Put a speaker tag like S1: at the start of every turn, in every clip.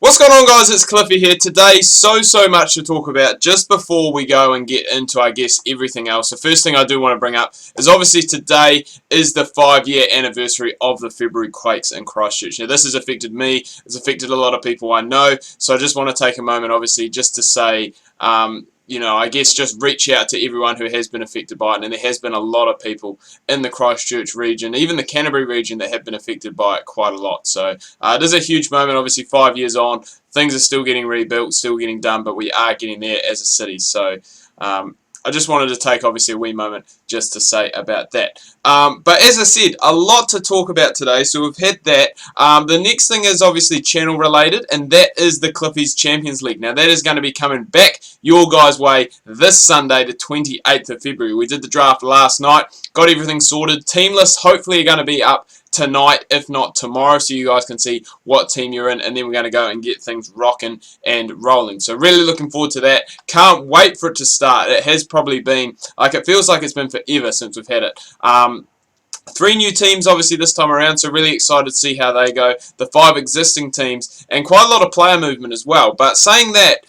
S1: What's going on, guys? It's Cliffy here. Today, so much to talk about. Just before we go and get into, I guess, everything else, the first thing I do want to bring up is obviously today is the 5-year anniversary of the February quakes in Christchurch. Now, this has affected me. It's affected a lot of people I know. So I just want to take a moment, obviously, just to say, I guess just reach out to everyone who has been affected by it. And there has been a lot of people in the Christchurch region, even the Canterbury region, that have been affected by it quite a lot. So it is a huge moment. Obviously, 5 years on, things are still getting rebuilt, still getting done, but we are getting there as a city. So I just wanted to take, obviously, a wee moment just to say about that. But as I said, a lot to talk about today, so we've had that. The next thing is obviously channel related, and that is the Cliffies Champions League. Now, that is going to be coming back your guys' way this Sunday, the 28th of February. We did the draft last night, got everything sorted. Team lists hopefully are going to be up tonight, if not tomorrow, so you guys can see what team you're in, and then we're going to go and get things rocking and rolling. So really looking forward to that. Can't wait for it to start. It has probably been, it feels like it's been forever since we've had it. 3 new teams obviously this time around, so really excited to see how they go. The 5 existing teams, and quite a lot of player movement as well. But saying that,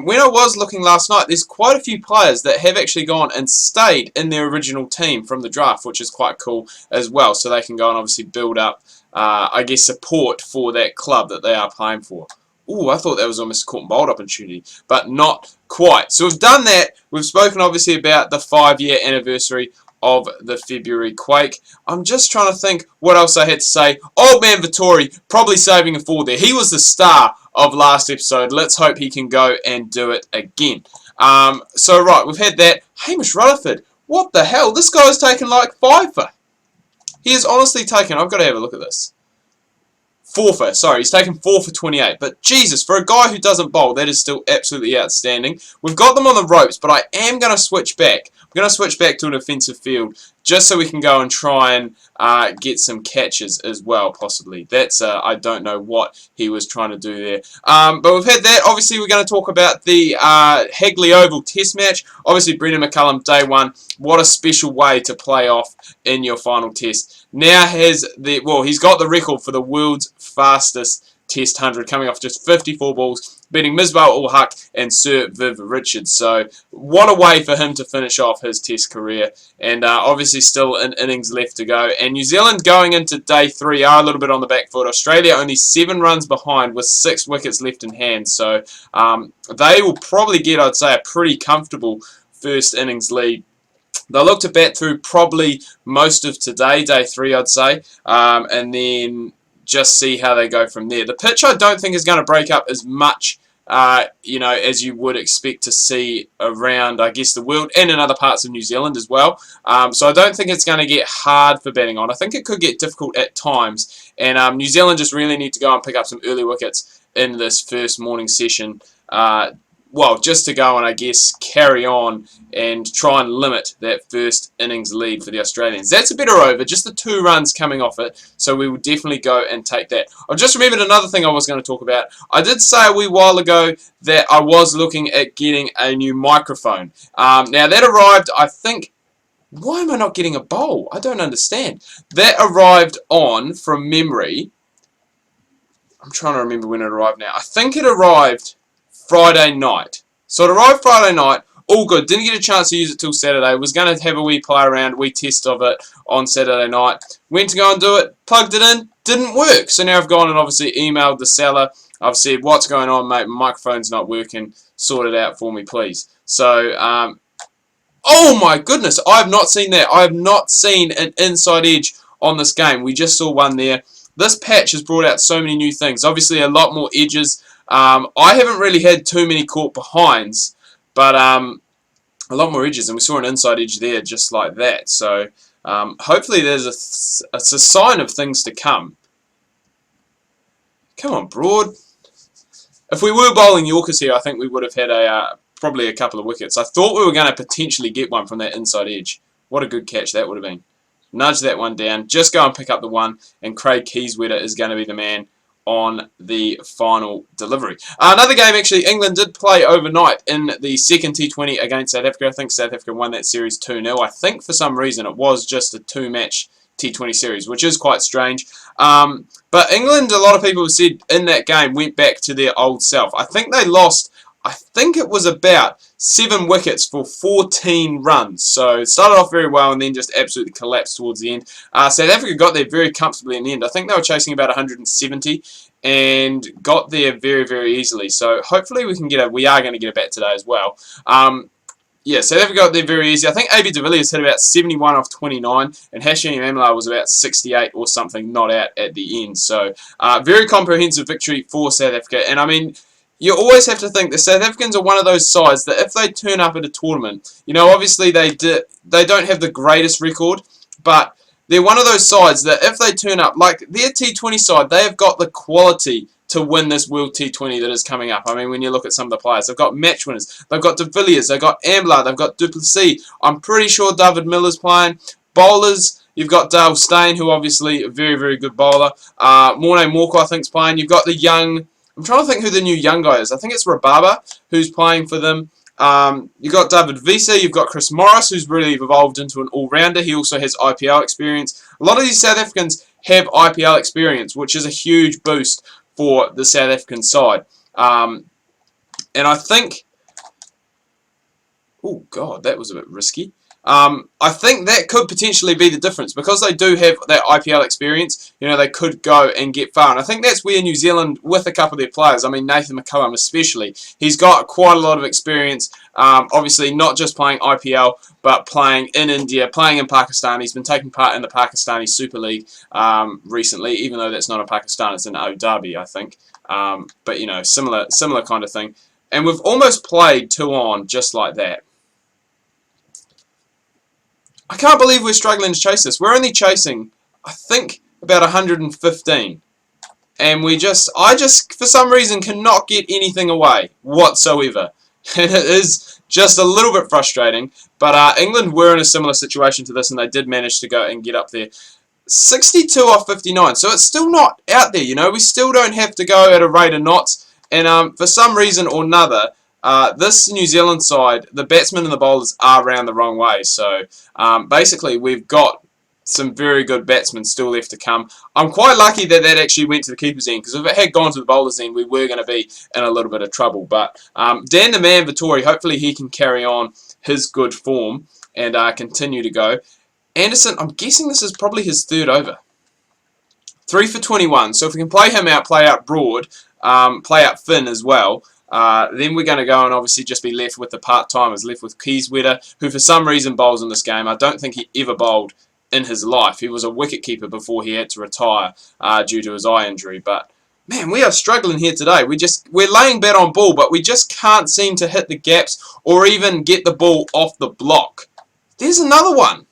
S1: when I was looking last night, there's quite a few players that have actually gone and stayed in their original team from the draft, which is quite cool as well. So they can go and obviously build up, I guess, support for that club that they are playing for. Ooh, I thought that was almost a caught and bold opportunity, but not quite. So we've done that. We've spoken obviously about the 5-year anniversary of the February quake. I'm just trying to think what else I had to say. Old man Vittori probably saving a fall there. He was the star of last episode. Let's hope he can go and do it again. So right, we've had that. Hamish Rutherford, what the hell? This guy's taken like 5 for. He has honestly taken, I've got to have a look at this. 4 for, sorry, he's taken 4 for 28. But Jesus, for a guy who doesn't bowl, that is still absolutely outstanding. We've got them on the ropes, but I am going to switch back. I'm going to switch back to an offensive field just so we can go and try and get some catches as well, possibly. That's, I don't know what he was trying to do there. But we've had that. Obviously, we're going to talk about the Hagley Oval Test match. Obviously, Brendan McCullum, day 1. What a special way to play off in your final test. Now has he's got the record for the world's fastest Test 100, coming off just 54 balls, beating Misbah-ul-Haq and Sir Viv Richards. So what a way for him to finish off his Test career. And obviously still an innings left to go. And New Zealand going into day 3 are a little bit on the back foot. Australia only 7 runs behind with 6 wickets left in hand. So they will probably get, I'd say, a pretty comfortable first innings lead. They'll look to bat through probably most of today, day 3, I'd say. And then just see how they go from there. The pitch I don't think is going to break up as much, as you would expect to see around, I guess, the world and in other parts of New Zealand as well. So I don't think it's going to get hard for batting on. I think it could get difficult at times. And New Zealand just really need to go and pick up some early wickets in this first morning session. Just to go and, I guess, carry on and try and limit that first innings lead for the Australians. That's a better over, just the 2 runs coming off it, so we will definitely go and take that. I've just remembered another thing I was going to talk about. I did say a wee while ago that I was looking at getting a new microphone. Now, that arrived, I think... Why am I not getting a bowl? I don't understand. That arrived on, from memory... I'm trying to remember when it arrived now. I think it arrived Friday night. So it arrived Friday night, all good. Didn't get a chance to use it till Saturday. Was going to have a wee play around, wee test of it on Saturday night. Went to go and do it, plugged it in, didn't work. So now I've gone and obviously emailed the seller. I've said, what's going on, mate? My microphone's not working. Sort it out for me, please. So, oh my goodness, I have not seen that. I have not seen an inside edge on this game. We just saw one there. This patch has brought out so many new things. Obviously, a lot more edges. I haven't really had too many caught behinds, but a lot more edges, and we saw an inside edge there just like that. So hopefully there's it's a sign of things to come. Come on, Broad. If we were bowling Yorkers here, I think we would have had probably a couple of wickets. I thought we were going to potentially get one from that inside edge. What a good catch that would have been. Nudge that one down. Just go and pick up the one, and Craig Keyswetter is going to be the man on the final delivery. Another game, actually, England did play overnight in the second T20 against South Africa. I think South Africa won that series 2-0. I think for some reason it was just a 2-match T20 series, which is quite strange. But England, a lot of people have said in that game, went back to their old self. I think they lost, I think it was about 7 wickets for 14 runs. So it started off very well and then just absolutely collapsed towards the end. South Africa got there very comfortably in the end. I think they were chasing about 170 and got there very, very easily. So hopefully we are going to get a bat today as well. Yeah, South Africa got there very easy. I think AB de Villiers hit about 71 off 29, and Hashim Amla was about 68 or something, not out at the end. So, very comprehensive victory for South Africa. And I mean, you always have to think the South Africans are one of those sides that if they turn up at a tournament, you know, obviously they don't have the greatest record, but they're one of those sides that if they turn up, like their T20 side, they have got the quality to win this World T20 that is coming up. I mean, when you look at some of the players, they've got match winners, they've got de Villiers, they've got Ambler, they've got du Plessis. I'm pretty sure David Miller's playing. Bowlers, you've got Dale Steyn, who obviously a very, very good bowler. Morne Morko, I think, is playing. You've got the young, I'm trying to think who the new young guy is. I think it's Rababa, who's playing for them. You've got David Visa, you've got Chris Morris, who's really evolved into an all-rounder. He also has IPL experience. A lot of these South Africans have IPL experience, which is a huge boost for the South African side. And I think... Oh, God, that was a bit risky. I think that could potentially be the difference. Because they do have that IPL experience, you know, they could go and get far. And I think that's where New Zealand, with a couple of their players, I mean, Nathan McCullum especially, he's got quite a lot of experience. Obviously, not just playing IPL, but playing in India, playing in Pakistan. He's been taking part in the Pakistani Super League recently, even though that's not in Pakistan, it's in Abu Dhabi, I think. But, you know, similar kind of thing. And we've almost played 2 on just like that. I can't believe we're struggling to chase this. We're only chasing, I think, about 115. And I just, for some reason, cannot get anything away whatsoever. And it is just a little bit frustrating. But England were in a similar situation to this, and they did manage to go and get up there. 62 off 59. So it's still not out there, you know. We still don't have to go at a rate of knots. And for some reason or another, this New Zealand side, the batsmen and the bowlers are round the wrong way. So basically, we've got some very good batsmen still left to come. I'm quite lucky that that actually went to the keeper's end, because if it had gone to the bowler's end, we were going to be in a little bit of trouble. But Dan the Man Vettori, hopefully he can carry on his good form and continue to go. Anderson, I'm guessing this is probably his 3rd over. 3 for 21. So if we can play him out, play out Broad, play out Finn as well, then we're going to go and obviously just be left with the part-timers, left with Kieswetter, who for some reason bowls in this game. I don't think he ever bowled in his life. He was a wicket-keeper before he had to retire due to his eye injury. But, man, we are struggling here today. We're laying bat on ball, but we just can't seem to hit the gaps or even get the ball off the block. There's another one.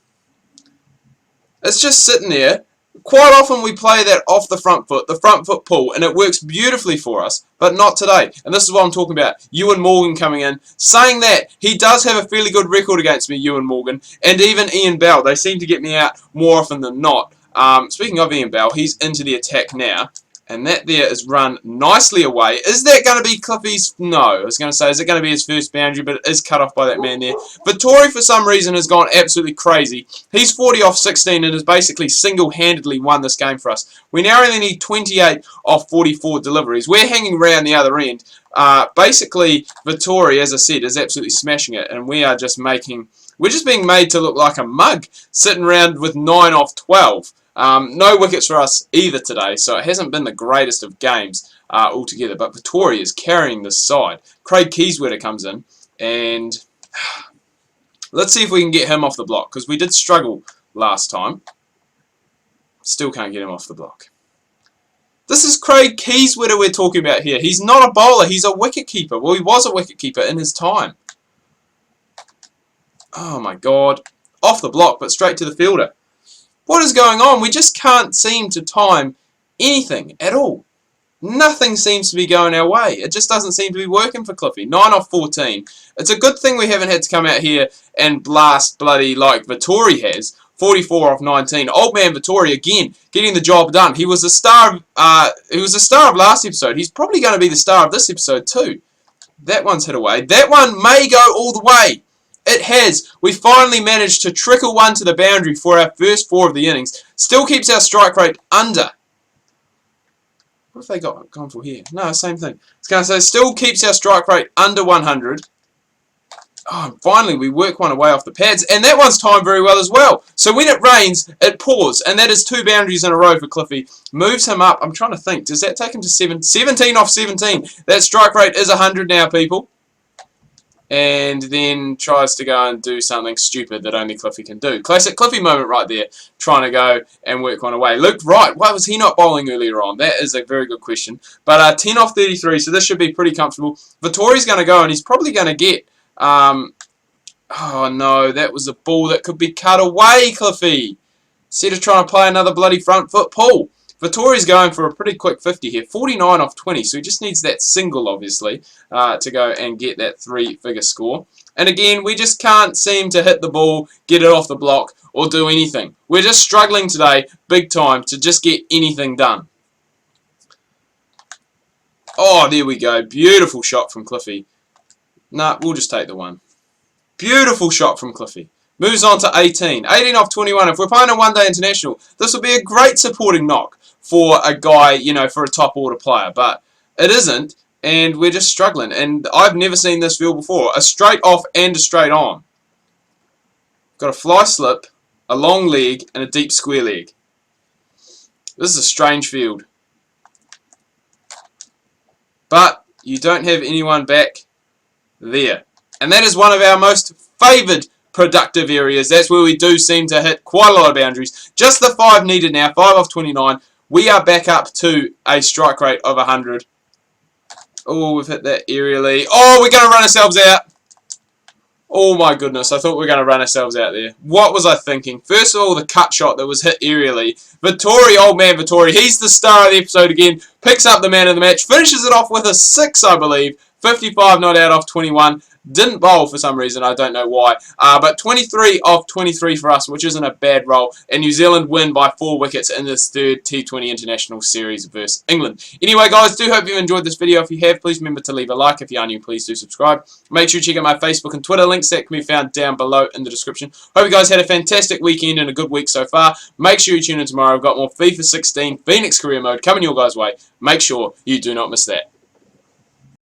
S1: It's just sitting there. Quite often we play that off the front foot pull, and it works beautifully for us, but not today. And this is what I'm talking about. Ewan Morgan coming in. Saying that, he does have a fairly good record against me, Ewan Morgan, and even Ian Bell. They seem to get me out more often than not. Speaking of Ian Bell, he's into the attack now. And that there is run nicely away. Is that going to be Cliffy's? No. I was going to say, is it going to be his first boundary? But it is cut off by that man there. Vettori, for some reason, has gone absolutely crazy. He's 40 off 16 and has basically single-handedly won this game for us. We now only need 28 off 44 deliveries. We're hanging around the other end. Basically, Vettori, as I said, is absolutely smashing it. And we are just we're just being made to look like a mug, sitting around with 9 off 12. No wickets for us either today, so it hasn't been the greatest of games altogether. But Vettori is carrying this side. Craig Kieswetter comes in, and let's see if we can get him off the block, because we did struggle last time. Still can't get him off the block. This is Craig Kieswetter we're talking about here. He's not a bowler, he's a wicket-keeper. Well, he was a wicket-keeper in his time. Oh my God. Off the block, but straight to the fielder. What is going on? We just can't seem to time anything at all. Nothing seems to be going our way. It just doesn't seem to be working for Cliffy. 9 off 14. It's a good thing we haven't had to come out here and blast bloody like Vettori has. 44 off 19. Old man Vettori again getting the job done. He was the star of last episode. He's probably going to be the star of this episode too. That one's hit away. That one may go all the way. It has. We finally managed to trickle one to the boundary for our first 4 of the innings. Still keeps our strike rate under. What have they gone for here? No, same thing. It's going to say still keeps our strike rate under 100. Oh, and finally we work one away off the pads, and that one's timed very well as well. So when it rains, it pours, and that is 2 boundaries in a row for Cliffy. Moves him up. I'm trying to think. Does that take him to 17 off 17? That strike rate is 100 now, people. And then tries to go and do something stupid that only Cliffy can do. Classic Cliffy moment right there, trying to go and work one away. Luke Wright, why was he not bowling earlier on? That is a very good question. But 10 off 33, so this should be pretty comfortable. Vittori's going to go, and he's probably going to get... oh no, that was a ball that could be cut away, Cliffy. Instead of trying to play another bloody front foot pull. Vittori's going for a pretty quick 50 here. 49 off 20, so he just needs that single, obviously, to go and get that 3-figure score. And again, we just can't seem to hit the ball, get it off the block, or do anything. We're just struggling today, big time, to just get anything done. Oh, there we go. Beautiful shot from Cliffy. Nah, we'll just take the one. Beautiful shot from Cliffy. Moves on to 18. 18 off 21. If we're playing a one-day international, this will be a great supporting knock for a guy, you know, for a top-order player. But it isn't, and we're just struggling. And I've never seen this field before. A straight off and a straight on. Got a fly slip, a long leg, and a deep square leg. This is a strange field. But you don't have anyone back there. And that is one of our most favoured productive areas. That's where we do seem to hit quite a lot of boundaries. Just the 5 needed now, 5 off 29. We are back up to a strike rate of 100. Oh, we've hit that aerially. Oh, we're going to run ourselves out. Oh my goodness, I thought we were going to run ourselves out there. What was I thinking? First of all, the cut shot that was hit aerially. Vittori, old man Vittori, he's the star of the episode again. Picks up the man of the match. Finishes it off with a 6, I believe. 55 not out off 21. Didn't bowl for some reason, I don't know why. But 23 off 23 for us, which isn't a bad roll. And New Zealand win by 4 wickets in this 3rd T20 International Series versus England. Anyway, guys, do hope you enjoyed this video. If you have, please remember to leave a like. If you are new, please do subscribe. Make sure you check out my Facebook and Twitter links that can be found down below in the description. Hope you guys had a fantastic weekend and a good week so far. Make sure you tune in tomorrow. I've got more FIFA 16 Phoenix Career Mode coming your guys' way. Make sure you do not miss that.